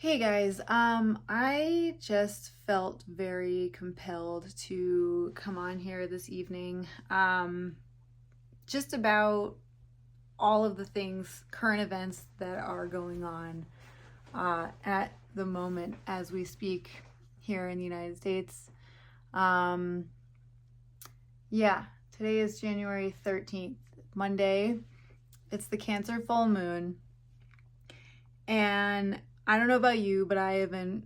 Hey guys, I just felt very compelled to come on here this evening, just about all of the things, current events that are going on at the moment as we speak here in the United States. Um, yeah, today is January 13th, Monday. It's the Cancer full moon, and I don't know about you, but I have been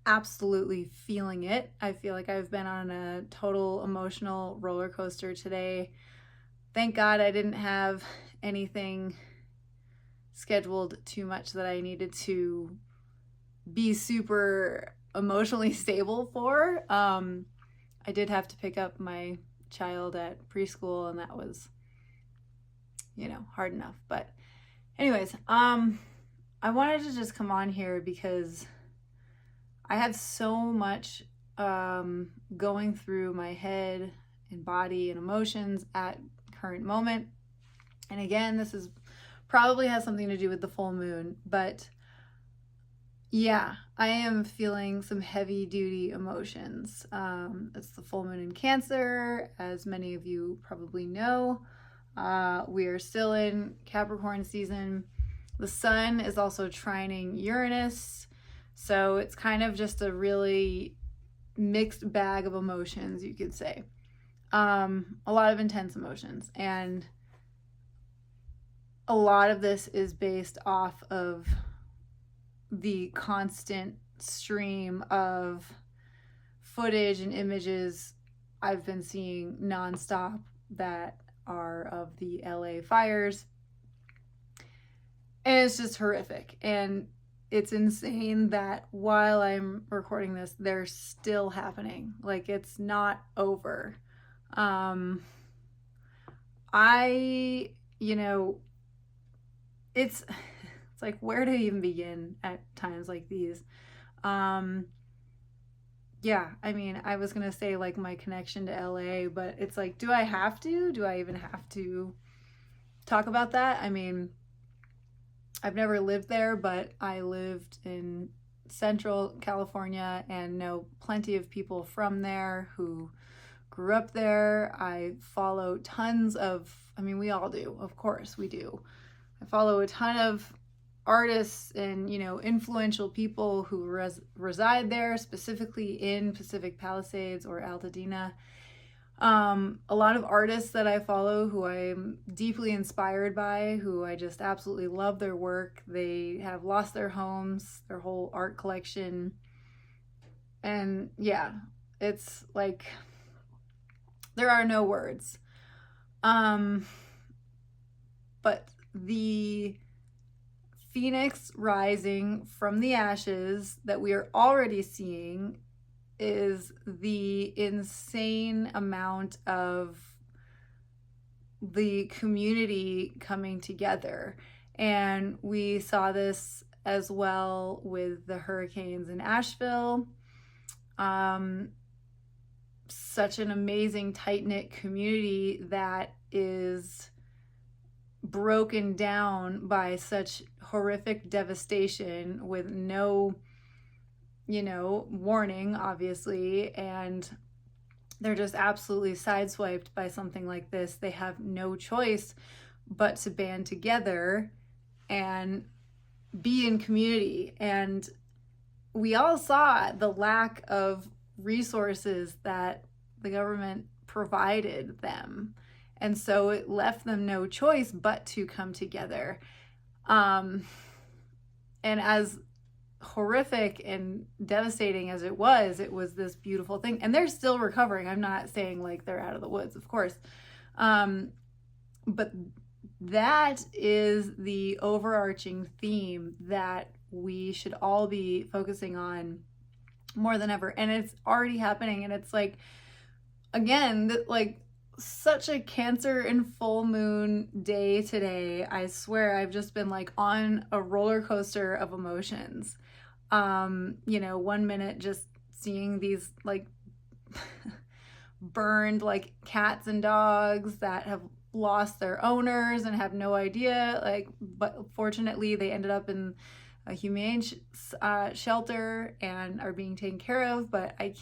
absolutely feeling it. I feel like I've been on a total emotional roller coaster today. Thank God I didn't have anything scheduled too much that I needed to be super emotionally stable for. I did have to pick up my child at preschool, and that was, hard enough. But anyways, I wanted to just come on here because I have so much going through my head and body and emotions at current moment. And again, this is probably has something to do with the full moon, but yeah, I am feeling some heavy duty emotions. It's the full moon in Cancer, as many of you probably know. We are still in Capricorn season. The sun is also trining Uranus. So it's kind of just a really mixed bag of emotions, you could say. A lot of intense emotions. And a lot of this is based off of the constant stream of footage and images I've been seeing nonstop that are of the LA fires. And it's just horrific. And it's insane that while I'm recording this, they're still happening. Like, it's not over. It's like, where to even begin at times like these? Yeah, I mean, I was gonna say like my connection to LA, but it's like, do I have to? Do I even have to talk about that? I mean, I've never lived there, but I lived in Central California and know plenty of people from there who grew up there. I follow tons of, we all do, of course we do. I follow a ton of artists and, influential people who reside there, specifically in Pacific Palisades or Altadena. A lot of artists that I follow who I'm deeply inspired by, who I just absolutely love their work. They have lost their homes, their whole art collection. And yeah, it's like, there are no words. But the phoenix rising from the ashes that we are already seeing is the insane amount of the community coming together. And we saw this as well with the hurricanes in Asheville. Such an amazing, tight-knit community that is broken down by such horrific devastation with no warning, obviously, and they're just absolutely sideswiped by something like this. They have no choice but to band together and be in community. And we all saw the lack of resources that the government provided them. And so it left them no choice but to come together. And as horrific and devastating as it was this beautiful thing. And they're still recovering. I'm not saying like they're out of the woods, of course. But that is the overarching theme that we should all be focusing on more than ever. And it's already happening. And it's like, again, like such a Cancer and full moon day today. I swear I've just been like on a roller coaster of emotions. 1 minute just seeing these like burned like cats and dogs that have lost their owners and have no idea, like, but fortunately they ended up in a humane shelter and are being taken care of, but I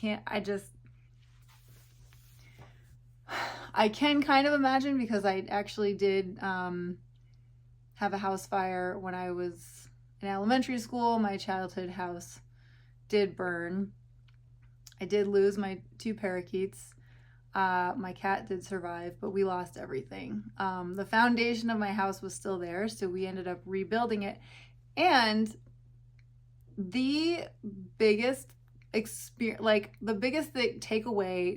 can kind of imagine, because I actually did have a house fire when I was in elementary school. My childhood house did burn. I did lose my 2 parakeets. My cat did survive, but we lost everything. The foundation of my house was still there, so we ended up rebuilding it. And the biggest takeaway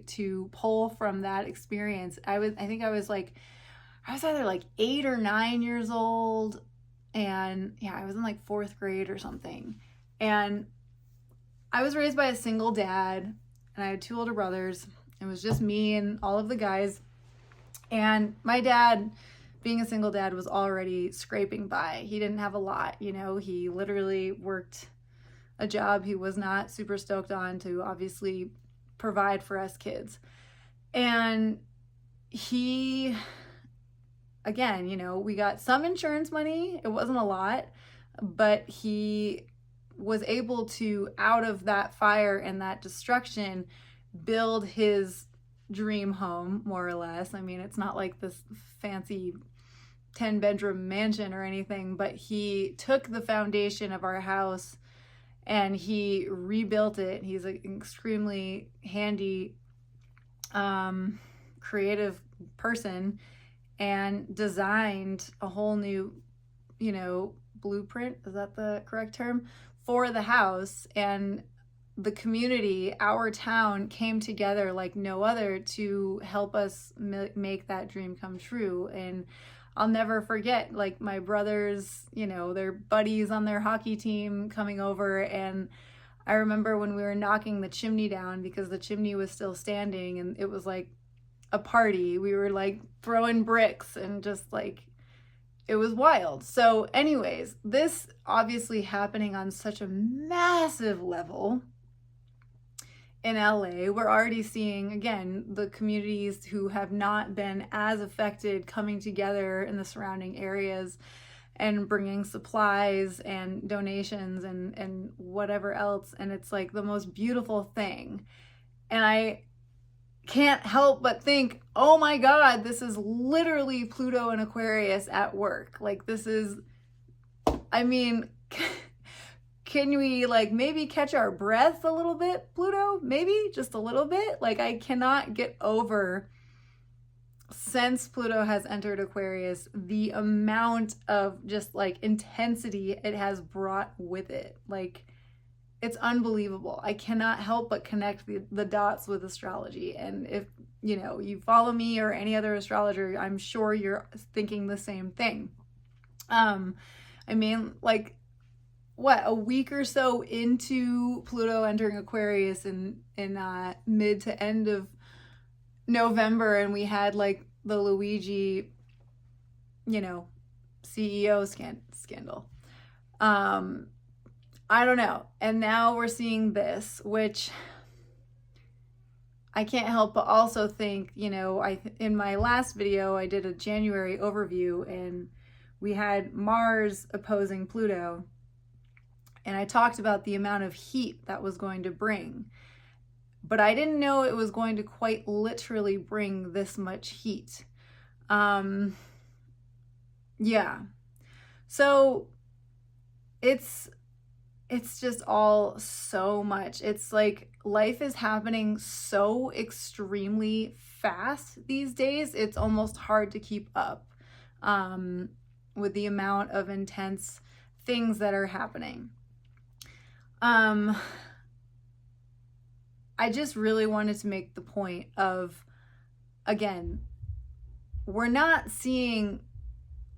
to pull from that experience, I think I was either like 8 or 9 years old, and yeah, I was in like 4th grade or something. And I was raised by a single dad, and I had 2 older brothers. It was just me and all of the guys. And my dad, being a single dad, was already scraping by. He didn't have a lot, he literally worked a job he was not super stoked on to obviously provide for us kids. And he, again, we got some insurance money. It wasn't a lot, but he was able to, out of that fire and that destruction, build his dream home, more or less. I mean, it's not like this fancy 10-bedroom mansion or anything, but he took the foundation of our house and he rebuilt it. He's an extremely handy, creative person, and designed a whole new, blueprint, is that the correct term, for the house. And the community, our town, came together like no other to help us make that dream come true. And I'll never forget, like, my brothers, their buddies on their hockey team coming over. And I remember when we were knocking the chimney down, because the chimney was still standing, and it was like a party. We were like throwing bricks and just like, it was wild. So anyways, this obviously happening on such a massive level in LA. We're already seeing, again, the communities who have not been as affected coming together in the surrounding areas and bringing supplies and donations and whatever else. And it's like the most beautiful thing. And I can't help but think, oh my God, this is literally Pluto and Aquarius at work. Like, this is, I mean, can we like maybe catch our breath a little bit, Pluto? Maybe just a little bit. Like, I cannot get over, since Pluto has entered Aquarius, the amount of just like intensity it has brought with it. Like, it's unbelievable. I cannot help but connect the dots with astrology. And if you follow me or any other astrologer, I'm sure you're thinking the same thing. I mean, like, what, a week or so into Pluto entering Aquarius in mid to end of November, and we had like the Luigi, CEO scandal. I don't know. And now we're seeing this, which I can't help but also think, in my last video, I did a January overview, and we had Mars opposing Pluto. And I talked about the amount of heat that was going to bring. But I didn't know it was going to quite literally bring this much heat. Yeah. So it's just all so much. It's like life is happening so extremely fast these days. It's almost hard to keep up with the amount of intense things that are happening. I just really wanted to make the point of, again, we're not seeing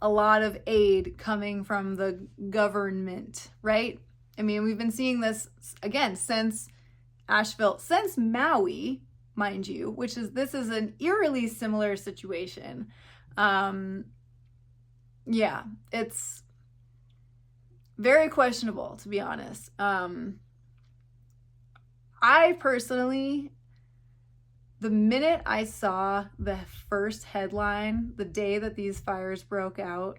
a lot of aid coming from the government, right? I mean, we've been seeing this, again, since Asheville, since Maui, mind you, this is an eerily similar situation. Yeah, it's very questionable, to be honest. I personally, the minute I saw the first headline, the day that these fires broke out,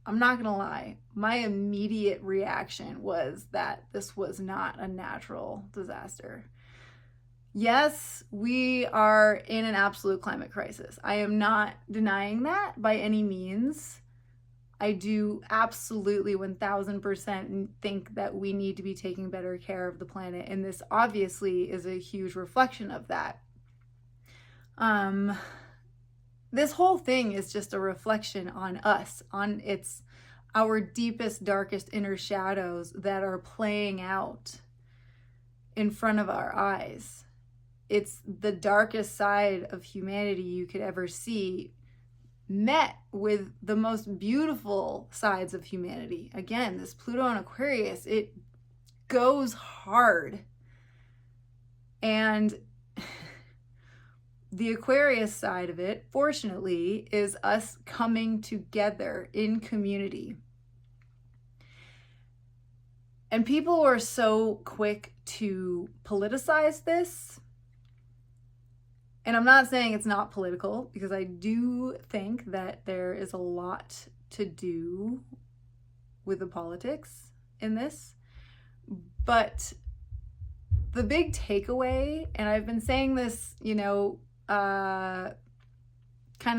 I'm not gonna lie, my immediate reaction was that this was not a natural disaster. Yes, we are in an absolute climate crisis. I am not denying that by any means. I do absolutely 1000% think that we need to be taking better care of the planet, and this obviously is a huge reflection of that. This whole thing is just a reflection on us, on our deepest, darkest inner shadows that are playing out in front of our eyes. It's the darkest side of humanity you could ever see, met with the most beautiful sides of humanity. Again, this Pluto and Aquarius, it goes hard. And the Aquarius side of it, fortunately, is us coming together in community. And people are so quick to politicize this. And I'm not saying it's not political, because I do think that there is a lot to do with the politics in this. But the big takeaway, and I've been saying this, kind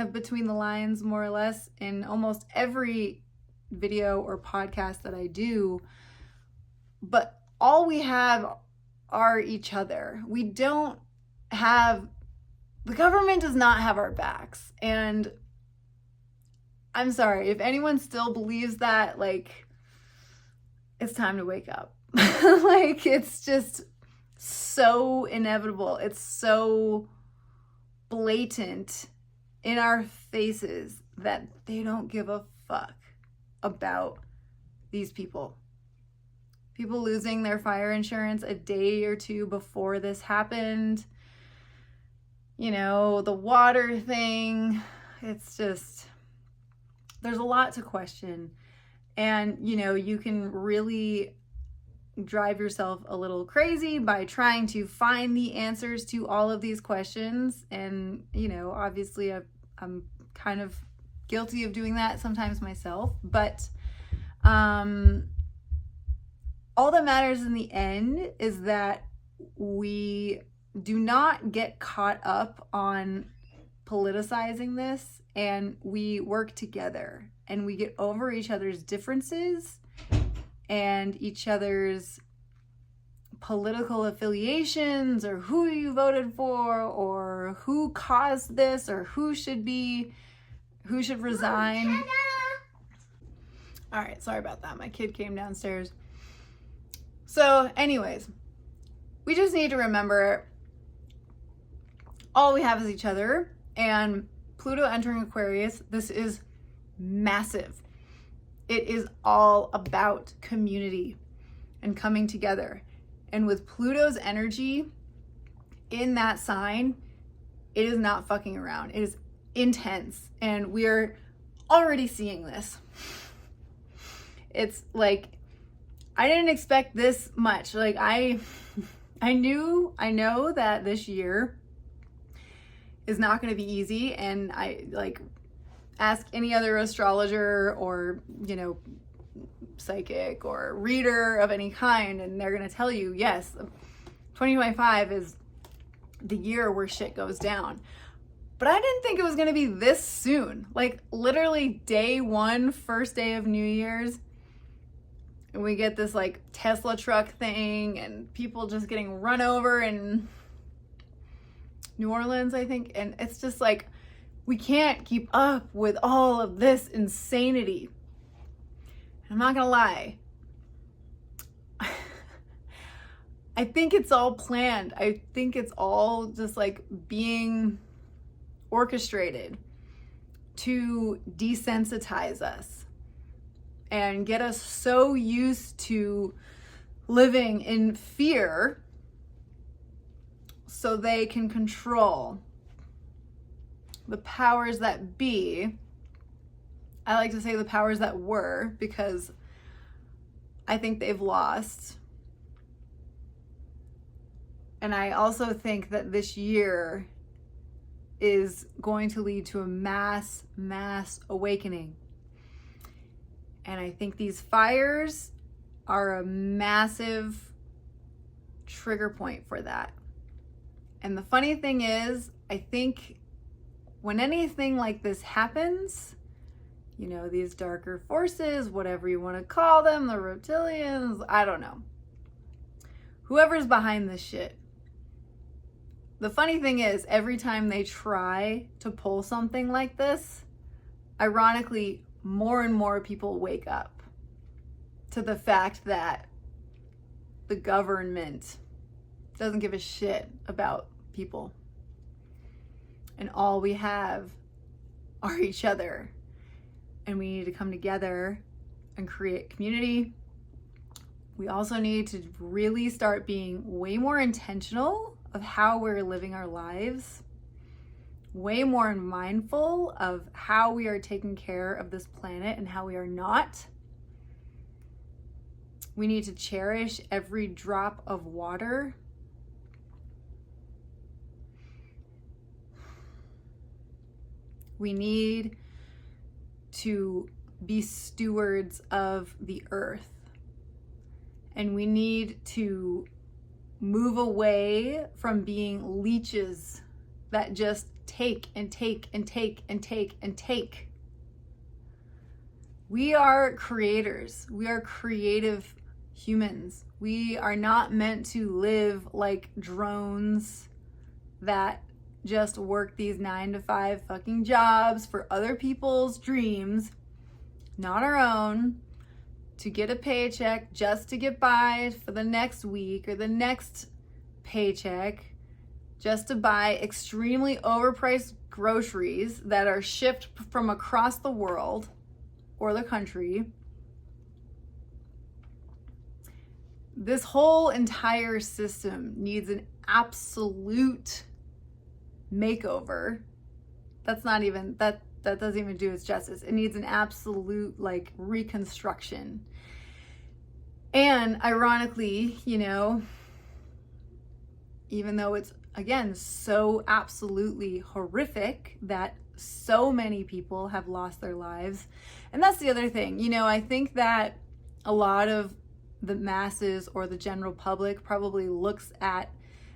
of between the lines, more or less, in almost every video or podcast that I do, but all we have are each other. We don't have, the government does not have our backs. And I'm sorry, if anyone still believes that, like, it's time to wake up. Like, it's just so inevitable. It's so blatant in our faces that they don't give a fuck about these people. People losing their fire insurance a day or two before this happened. The water thing. It's just, there's a lot to question. And, you can really drive yourself a little crazy by trying to find the answers to all of these questions. And, obviously I'm kind of guilty of doing that sometimes myself. But all that matters in the end is that we do not get caught up on politicizing this, and we work together and we get over each other's differences and each other's political affiliations, or who you voted for, or who caused this, or who should resign. All right, sorry about that. My kid came downstairs. So anyways, we just need to remember all we have is each other. And Pluto entering Aquarius, this is massive. It is all about community and coming together. And with Pluto's energy in that sign, it is not fucking around. It is intense. And we're already seeing this. It's like, I didn't expect this much. Like, I know that this year is not going to be easy. And ask any other astrologer or, psychic or reader of any kind, and they're going to tell you, yes, 2025 is the year where shit goes down. But I didn't think it was going to be this soon. Like, literally day one, first day of New Year's, and we get this like Tesla truck thing and people just getting run over in New Orleans, I think. And it's just like, we can't keep up with all of this insanity. I'm not gonna lie. I think it's all planned. I think it's all just like being orchestrated to desensitize us and get us so used to living in fear so they can control. The powers that be, I like to say the powers that were, because I think they've lost. And I also think that this year is going to lead to a mass awakening. And I think these fires are a massive trigger point for that. And the funny thing is, I think when anything like this happens, you know, these darker forces, whatever you want to call them, the reptilians, I don't know. Whoever's behind this shit. The funny thing is, every time they try to pull something like this, ironically, more and more people wake up to the fact that the government doesn't give a shit about people. And all we have are each other. And we need to come together and create community. We also need to really start being way more intentional of how we're living our lives, way more mindful of how we are taking care of this planet and how we are not. We need to cherish every drop of water. We need to be stewards of the earth. And we need to move away from being leeches that just take and take and take and take and take. We are creators. We are creative humans. We are not meant to live like drones that just work these 9-to-5 fucking jobs for other people's dreams, not our own, to get a paycheck just to get by for the next week or the next paycheck, just to buy extremely overpriced groceries that are shipped from across the world or the country. This whole entire system needs an absolute makeover. That's not even, that doesn't even do its justice. It needs an absolute like reconstruction. And ironically, you know, even though it's again so absolutely horrific that so many people have lost their lives. And that's the other thing, you know, I think that a lot of the masses or the general public probably looks at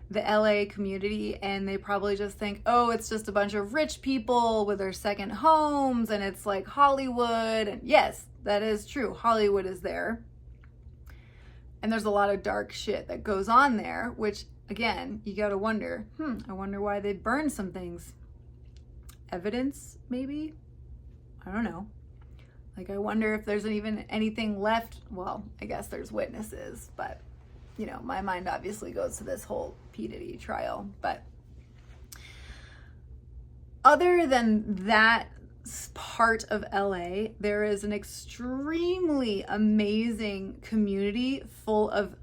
the LA community and they probably just think, oh, it's just a bunch of rich people with their second homes and it's like Hollywood. And yes, that is true. Hollywood is there. And there's a lot of dark shit that goes on there, which again, you gotta wonder, I wonder why they burned some things. Evidence, maybe? I don't know. Like, I wonder if there's even anything left. Well, I guess there's witnesses, but you know, my mind obviously goes to this whole P. Diddy trial. But other than that part of LA, there is an extremely amazing community full of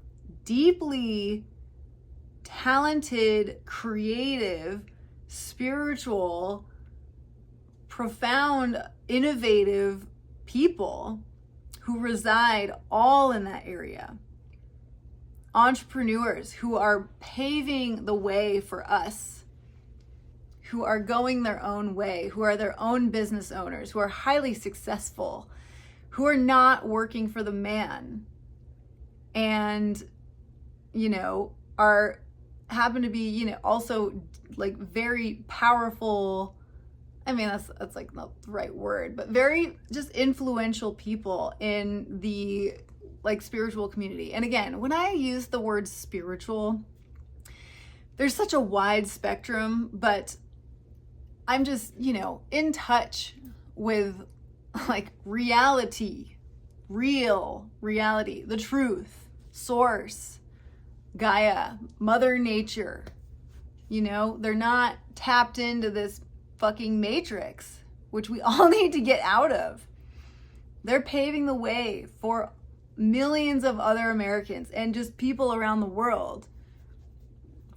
deeply talented, creative, spiritual, profound, innovative people who reside all in that area. Entrepreneurs who are paving the way for us, who are going their own way, who are their own business owners, who are highly successful, who are not working for the man, and, you know, happen to be, you know, also like very powerful. I mean, that's like not the right word, but very just influential people in the like spiritual community. And again, when I use the word spiritual, there's such a wide spectrum, but I'm just, you know, in touch with like reality, real reality, the truth, source, Gaia, Mother Nature. You know, they're not tapped into this fucking matrix, which we all need to get out of. They're paving the way for millions of other Americans and just people around the world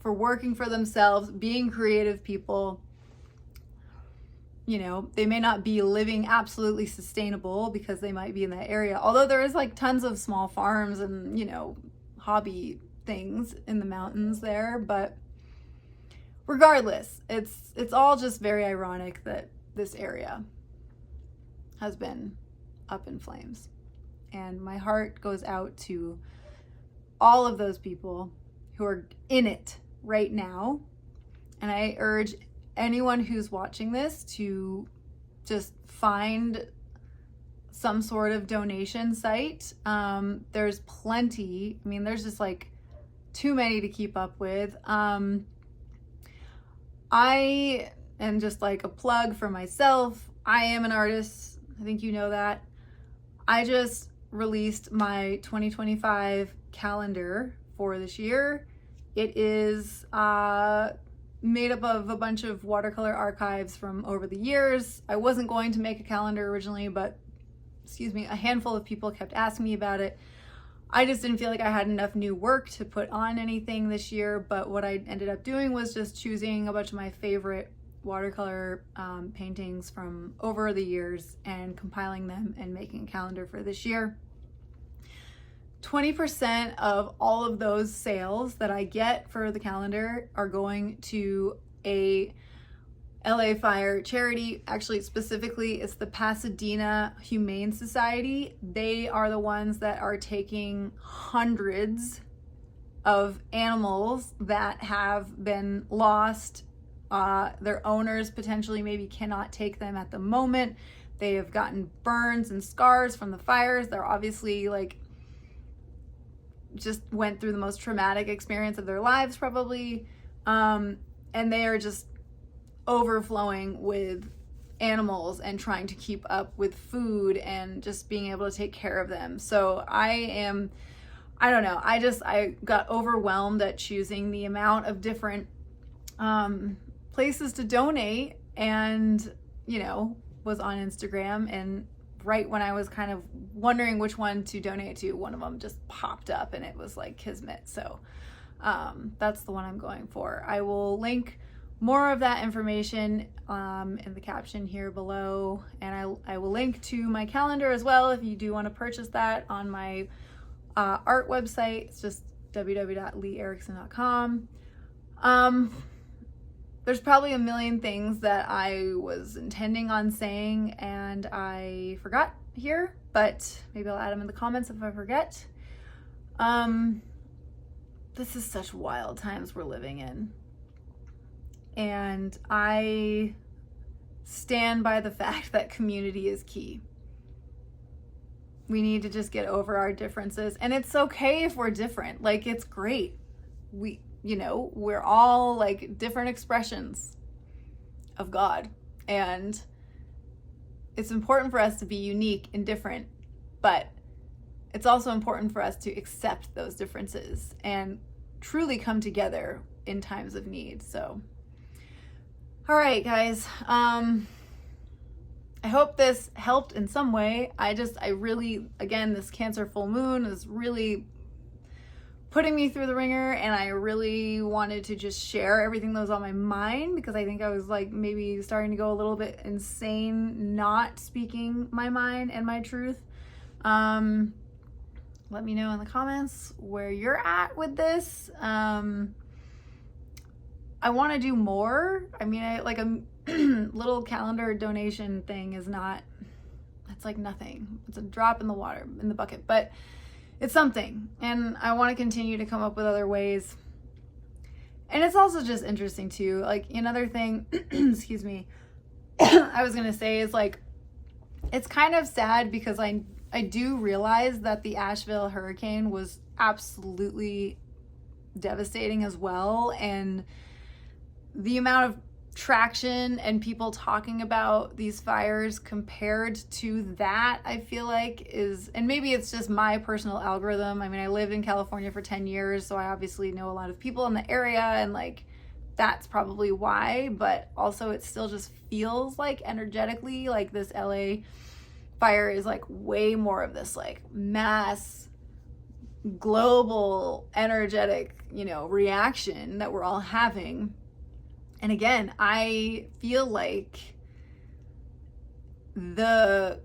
for working for themselves, being creative people. You know, they may not be living absolutely sustainable because they might be in that area. Although there is like tons of small farms and, you know, hobby things in the mountains there. But regardless, it's all just very ironic that this area has been up in flames. And my heart goes out to all of those people who are in it right now. And I urge anyone who's watching this to just find some sort of donation site. There's plenty. I mean, there's just like too many to keep up with. And just like a plug for myself, I am an artist. I think you know that. I just released my 2025 calendar for this year. It is made up of a bunch of watercolor archives from over the years. I wasn't going to make a calendar originally, but a handful of people kept asking me about it. I just didn't feel like I had enough new work to put on anything this year, but what I ended up doing was just choosing a bunch of my favorite watercolor paintings from over the years and compiling them and making a calendar for this year. 20% of all of those sales that I get for the calendar are going to a LA Fire charity. Actually, specifically, it's the Pasadena Humane Society. They are the ones that are taking hundreds of animals that have been lost. Their owners potentially maybe cannot take them at the moment. They have gotten burns and scars from the fires. They're obviously like just went through the most traumatic experience of their lives probably. And they are just overflowing with animals and trying to keep up with food and just being able to take care of them. So I don't know, I got overwhelmed at choosing the amount of different places to donate, and was on Instagram, and right when I was kind of wondering which one to donate to, one of them just popped up and it was like kismet. So that's the one I'm going for. I will link more of that information in the caption here below, and I will link to my calendar as well if you do want to purchase that on my art website. It's just www.leeerickson.com. There's probably a million things that I was intending on saying and I forgot here, but maybe I'll add them in the comments if I forget. This is such wild times we're living in. And I stand by the fact that community is key. We need to just get over our differences. And it's okay if we're different. Like, it's great. We're all like different expressions of God. And it's important for us to be unique and different, but it's also important for us to accept those differences and truly come together in times of need. So, all right, guys. I hope this helped in some way. I really, again, this Cancer full moon is really putting me through the ringer, and I really wanted to just share everything that was on my mind, because I think I was like maybe starting to go a little bit insane not speaking my mind and my truth. Let me know in the comments where you're at with this. I want to do more. I mean, like a little calendar donation thing is not, it's like nothing. It's a drop in the water, in the bucket, but it's something. And I want to continue to come up with other ways. And it's also just interesting too. Like, another thing, excuse me, I was going to say is like, it's kind of sad because I do realize that the Asheville hurricane was absolutely devastating as well. And the amount of traction and people talking about these fires compared to that, I feel like is, and maybe it's just my personal algorithm. I mean, I lived in California for 10 years, so I obviously know a lot of people in the area, and like, that's probably why, but also it still just feels like energetically, like this LA fire is like way more of this like mass global energetic, reaction that we're all having. And again, I feel like the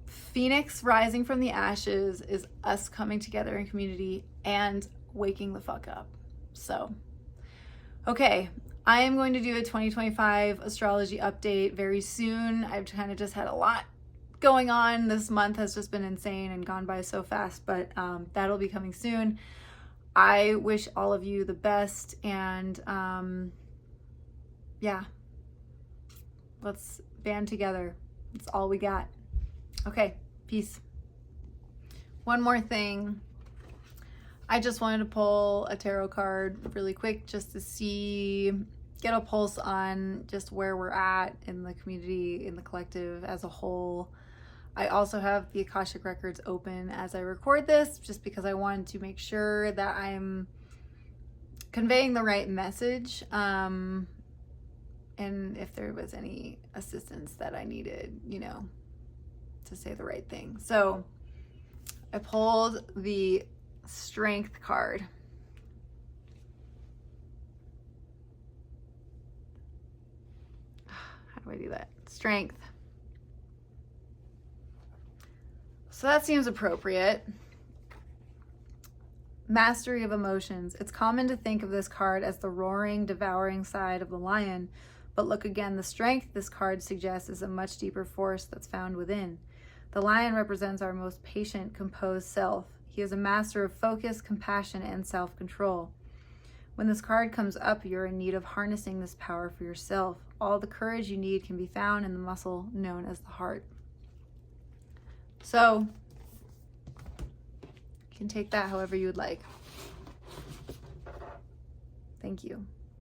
phoenix rising from the ashes is us coming together in community and waking the fuck up. So, okay, I am going to do a 2025 astrology update very soon. I've kind of just had a lot going on. This month has just been insane and gone by so fast, but that'll be coming soon. I wish all of you the best, and yeah, let's band together. That's all we got. Okay, peace. One more thing. I just wanted to pull a tarot card really quick just to get a pulse on just where we're at in the community, in the collective as a whole. I also have the Akashic Records open as I record this, just because I wanted to make sure that I'm conveying the right message, and if there was any assistance that I needed, you know, to say the right thing. So I pulled the Strength card. How do I do that? Strength. So that seems appropriate. Mastery of emotions. It's common to think of this card as the roaring, devouring side of the lion, but look again, the strength this card suggests is a much deeper force that's found within. The lion represents our most patient, composed self. He is a master of focus, compassion, and self-control. When this card comes up, you're in need of harnessing this power for yourself. All the courage you need can be found in the muscle known as the heart. So, you can take that however you would like. Thank you.